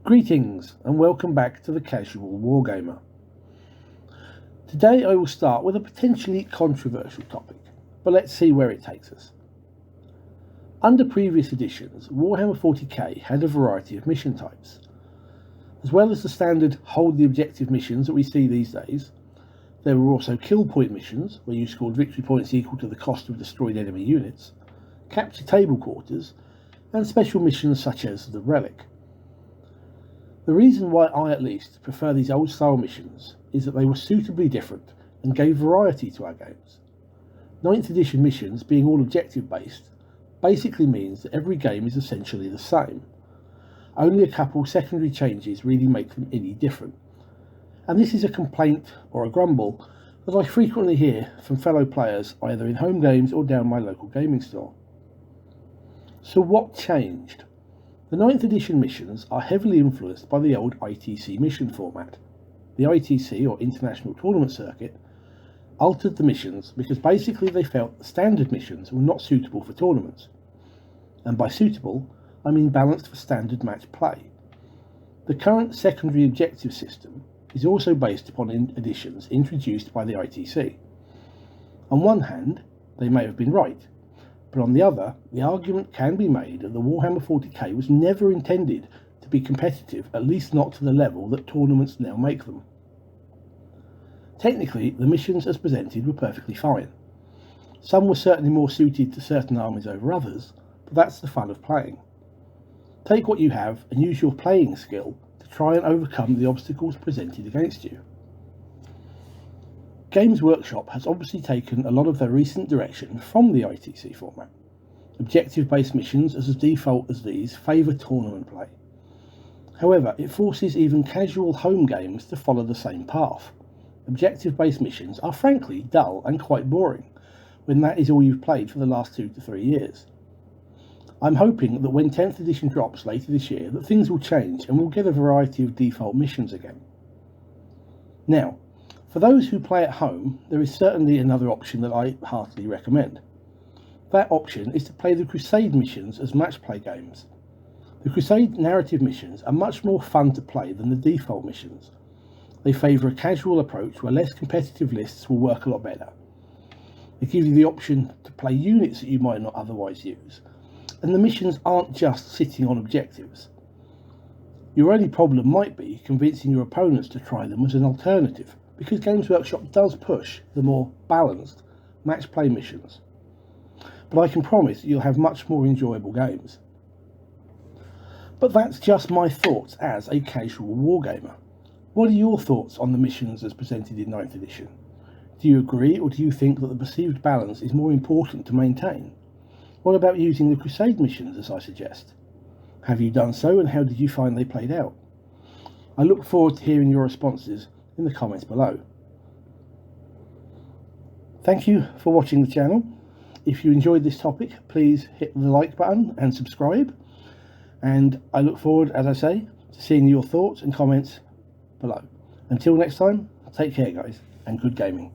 Greetings and welcome back to the Casual Wargamer. Today I will start with a potentially controversial topic, but let's see where it takes us. Under previous editions, Warhammer 40k had a variety of mission types. As well as the standard hold the objective missions that we see these days, there were also kill point missions, where you scored victory points equal to the cost of destroyed enemy units, capture table quarters, and special missions such as the Relic. The reason why I at least prefer these old style missions is that they were suitably different and gave variety to our games. 9th edition missions, being all objective based, basically means that every game is essentially the same. Only a couple secondary changes really make them any different. And this is a complaint or a grumble that I frequently hear from fellow players either in home games or down my local gaming store. So what changed? The 9th edition missions are heavily influenced by the old ITC mission format. The ITC, or International Tournament Circuit, altered the missions because basically they felt the standard missions were not suitable for tournaments. And by suitable, I mean balanced for standard match play. The current secondary objective system is also based upon additions introduced by the ITC. On one hand, they may have been right, but on the other, the argument can be made that the Warhammer 40k was never intended to be competitive, at least not to the level that tournaments now make them. Technically, the missions as presented were perfectly fine. Some were certainly more suited to certain armies over others, but that's the fun of playing. Take what you have and use your playing skill to try and overcome the obstacles presented against you. Games Workshop has obviously taken a lot of their recent direction from the ITC format. Objective-based missions as default as these favour tournament play. However, it forces even casual home games to follow the same path. Objective-based missions are frankly dull and quite boring, when that is all you've played for the last 2 to 3 years. I'm hoping that when 10th edition drops later this year that things will change and we'll get a variety of default missions again. Now, for those who play at home, there is certainly another option that I heartily recommend. That option is to play the Crusade missions as match play games. The Crusade narrative missions are much more fun to play than the default missions. They favour a casual approach where less competitive lists will work a lot better. They give you the option to play units that you might not otherwise use, and the missions aren't just sitting on objectives. Your only problem might be convincing your opponents to try them as an alternative, because Games Workshop does push the more balanced match play missions. But I can promise you'll have much more enjoyable games. But that's just my thoughts as a casual wargamer. What are your thoughts on the missions as presented in 9th edition? Do you agree, or do you think that the perceived balance is more important to maintain? What about using the Crusade missions as I suggest? Have you done so, and how did you find they played out? I look forward to hearing your responses in the comments below. Thank you for watching the channel. If you enjoyed this topic, please hit the like button and subscribe. And I look forward, as I say, to seeing your thoughts and comments below. Until next time, take care guys, and good gaming.